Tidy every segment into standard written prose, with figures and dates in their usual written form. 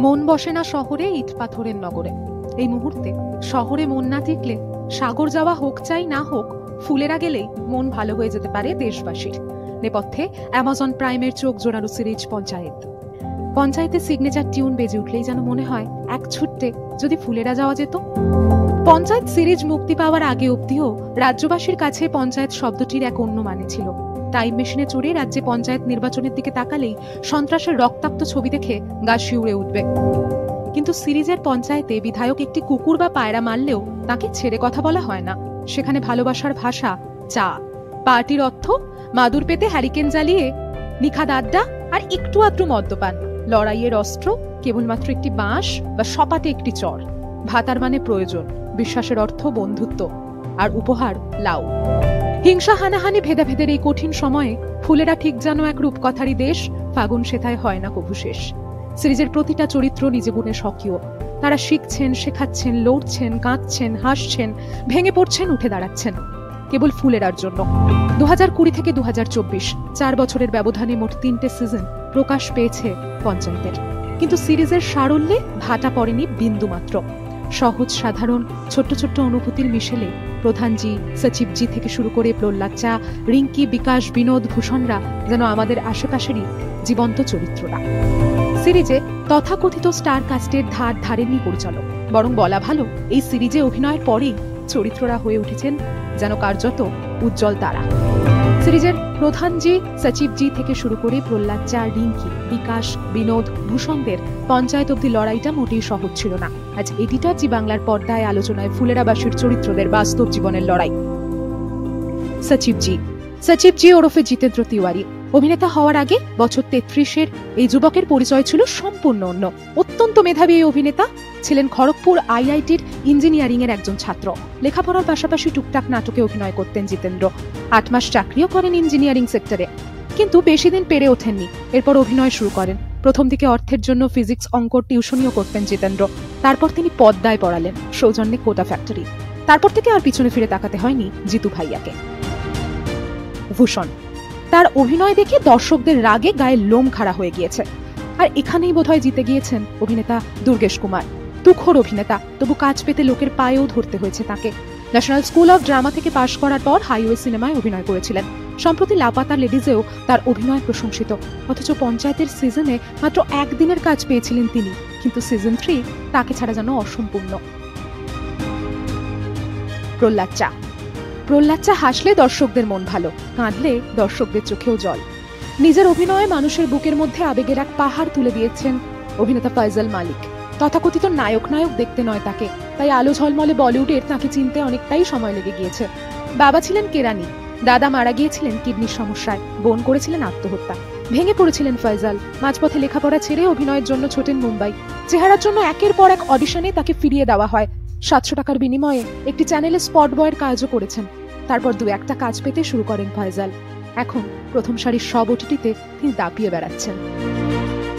মন বসে না শহরে, ইট পাথরের নগরে। এই মুহূর্তে শহরে মন না টিকলে সাগর যাওয়া হোক চাই না হোক, ফুলেরা গেলেই মন ভালো হয়ে যেতে পারে দেশবাসীর। নেপথ্যে অ্যামাজন প্রাইমের চোখ জোড়ানো সিরিজ পঞ্চায়েত। পঞ্চায়েতের সিগনেচার টিউন বেজে উঠলেই যেন মনে হয় এক ছুট্টে যদি ফুলেরা যাওয়া যেত। পঞ্চায়েত সিরিজ মুক্তি পাওয়ার আগে অব্দিও রাজ্যবাসীর কাছে পঞ্চায়েত শব্দটির এক অন্য মানে ছিল। টাইম মেশিনে চড়ে রাজ্যে পঞ্চায়েত নির্বাচনের দিকে তাকালেই সন্ত্রাসের রক্তাক্ত ছবি দেখে গা শিউরে উঠবে। কিন্তু সিরিজের পঞ্চায়েতে বিধায়ক একটি কুকুর বা পায়রা মারলেও তাকে ছেড়ে কথা বলা হয় না। সেখানে ভালোবাসার ভাষা চা, পার্টির অর্থ মাদুর পেতে হ্যারিকেন জ্বালিয়ে নিখাদ আড্ডা আর একটু আধটু মদ্যপান। লড়াইয়ের অস্ত্র কেবলমাত্র একটি বাঁশ বা সপাটে একটি চর। ভাতার মানে প্রয়োজন, বিশ্বাসের অর্থ বন্ধুত্ব, আর উপহার লাউ। হিংসা হানাহানি ভেদাভেদের এই কঠিন সময়ে ফুলেরা ঠিক যেন এক রূপকথারই দেশ। ফাগুন সেথায় হয় না কভু শেষ। সিরিজের প্রতিটা চরিত্র নিজে গুণে স্বকীয়। তারা শিখছেন, শেখাচ্ছেন, লড়ছেন, কাঁদছেন, হাসছেন, ভেঙে পড়ছেন, উঠে দাঁড়াচ্ছেন, কেবল ফুলেরার জন্য। 2020 থেকে 2024 4 বছরের ব্যবধানে মোট 3টে সিজন প্রকাশ পেয়েছে পঞ্চায়েতের। কিন্তু সিরিজের সারল্যে ভাটা পড়েনি বিন্দু মাত্র। সহজ সাধারণ ছোট্ট ছোট্ট অনুভূতির মিশেলে প্রধানজি, সচিবজি থেকে শুরু করে প্রহ্লাদ চা, রিঙ্কি, বিকাশ, বিনোদ, ভূষণরা যেন আমাদের আশেপাশেরই জীবন্ত চরিত্ররা। সিরিজে তথাকথিত স্টার কাস্টের ধার ধারেনি পরিচালক, বরং বলা ভালো এই সিরিজে অভিনয়ের পরেই চরিত্ররা হয়ে উঠেছেন যেন কার্যত উজ্জ্বল তারা। সিরিজের প্রধানজি, সচিবজি থেকে শুরু করে প্রহ্লাদ চা, রিঙ্কি, বিকাশ, বিনোদ, ভূষণদের পঞ্চায়েত অব্দি লড়াইটা মোটেই সহজ ছিল না। আজ এডিটর জি বাংলার পর্দায় আলোচনায় ফুলেরাবাসীর চরিত্রদের বাস্তব জীবনের লড়াই। সচিবজি ওরফে জিতেন্দ্র তিওয়ারি অভিনেতা হওয়ার আগে বছর 33-এর এই যুবকের পরিচয় ছিল সম্পূর্ণ অন্য। অত্যন্ত মেধাবী এই অভিনেতা ছিলেন খড়গপুর IITর ইঞ্জিনিয়ারিং এর একজন ছাত্র। লেখাপড়ার পাশাপাশি টুকটাক নাটকে অভিনয় করতেন জিতেন্দ্র। 8 মাস চাকরিও করেন ইঞ্জিনিয়ারিং সেক্টরে, কিন্তু বেশি দিন পেরে ওঠেননি। এরপর অভিনয় শুরু করেন। প্রথম দিকে অর্থের জন্য ফিজিক্স, অঙ্ক টিউশনিও করতেন জিতেন্দ্র। তারপর তিনি পদ্মায় পড়ালেন, সৌজন্যে কোটা ফ্যাক্টরি। তারপর থেকে আর পিছনে ফিরে তাকাতে হয়নি জিতু ভাইয়াকে। ভূষণ, তার অভিনয় দেখে দর্শকদের রাগে গায়ে লোম খাড়া হয়ে গিয়েছে। আর এখানেই বোধহয় জিতে গিয়েছেন অভিনেতা দুর্গেশ কুমার। তুখোর অভিনেতা, তবু কাজ পেতে লোকের পায়েও ধরতে হয়েছে তাকে। ন্যাশনাল স্কুল অফ ড্রামা থেকে পাশ করার পর হাইওয়ে সিনেমায় অভিনয় করেছিলেন। সম্প্রতি লাপাতা লেডিজেও তার অভিনয় প্রশংসিত। অথচ পঞ্চায়েতের সিজনে মাত্র 1 দিনের কাজ পেয়েছিলেন তিনি, কিন্তু সিজন 3 তাকে ছাড়া যেন অসম্পূর্ণ। প্রহ্লাদ চা হাসলে দর্শকদের মন ভালো, কাঁদলে দর্শকদের চোখেও জল। নিজের অভিনয়ে মানুষের বুকের মধ্যে আবেগের এক পাহাড় তুলে দিয়েছেন অভিনেতা ফয়সাল মালিক। তথাকথিত নায়ক দেখতে নয় তাকে, তাই আলো ঝলমলে বলিউডের তাকে চিনতে অনেকটাই সময় লেগে গিয়েছে। বাবা ছিলেন কেরানি, দাদা মারা গিয়েছিলেন কিডনির সমস্যায়, বোন করেছিলেন আত্মহত্যা। ভেঙে পড়েছিলেন ফয়সাল। মাঝপথে লেখাপড়া ছেড়ে অভিনয়ের জন্য ছোটেন মুম্বাই। চেহারার জন্য একের পর এক অডিশনে তাকে ফিরিয়ে দেওয়া হয়। 700 টাকার বিনিময়ে একটি চ্যানেলে স্পট বয়ের কাজও করেছেন। তারপর 2-1টা কাজ পেতে শুরু করেন ফয়সাল। এখন প্রথম সারির সব ওটিটিতে তিনি দাপিয়ে বেড়াচ্ছেন।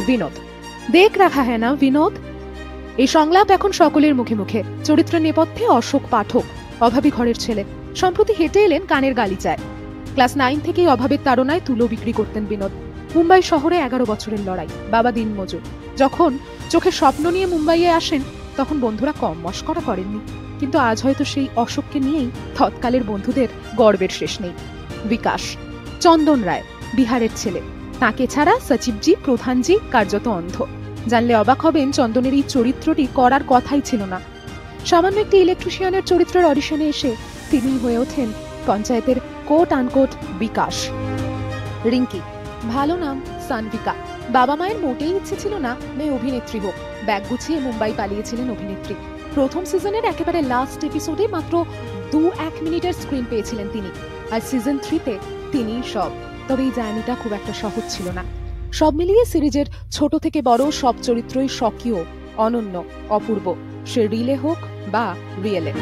বিনোদ, দেখ রাখা হ্যাঁ না বিনোদ, এই সংলাপ এখন সকলের মুখে মুখে। চরিত্র নেপথ্যে অশোক পাঠক, অভাবী ঘরের ছেলে। সম্প্রতি হেঁটে এলেন কানের গালিচায়। ক্লাস 9 থেকেই অভাবের তাড়নায় তুলো বিক্রি করতেন বিনোদ। মুম্বাই শহরে 11 বছরের লড়াই, বাবা দিনমজুর। যখন চোখে স্বপ্ন নিয়ে মুম্বাইয়ে আসেন তখন বন্ধুরা কম মস্করা করেননি, কিন্তু আজ হয়তো সেই অশোককে নিয়েই তৎকালের বন্ধুদের গর্বের শেষ নেই। বিকাশ, চন্দন রায়, বিহারের ছেলে। তাকে ছাড়া সচিবজি, প্রধানজি কার্যত অন্ধ। জানলে অবাক হবেন, চন্দনের এই চরিত্রটি করার কথাই ছিল না। সামান্য একটি ইলেকট্রিশিয়ানের চরিত্রের অডিশনে এসে তিনি হয়ে ওঠেন পঞ্চায়েতের কোট আনকোট বিকাশ। রিঙ্কি, ভালো নাম সানভিকা। বাবা মায়ের মোটেই ইচ্ছে ছিল না মেয়ে অভিনেত্রী হোক। ব্যাগ গুছিয়ে মুম্বাই পালিয়েছিলেন অভিনেত্রী। প্রথম সিজনের একেবারে লাস্ট এপিসোডে মাত্র 2-1 মিনিটের স্ক্রিন পেয়েছিলেন তিনি। আর সিজন 3-তে তিনিই সব। তবে এই জার্নিটা খুব একটা সহজ ছিল না। সব মিলিয়ে সিরিজের ছোট থেকে বড় সব চরিত্রই স্বকীয়, অনন্য, অপূর্ব, সে রিলে হোক বা রিয়েলে।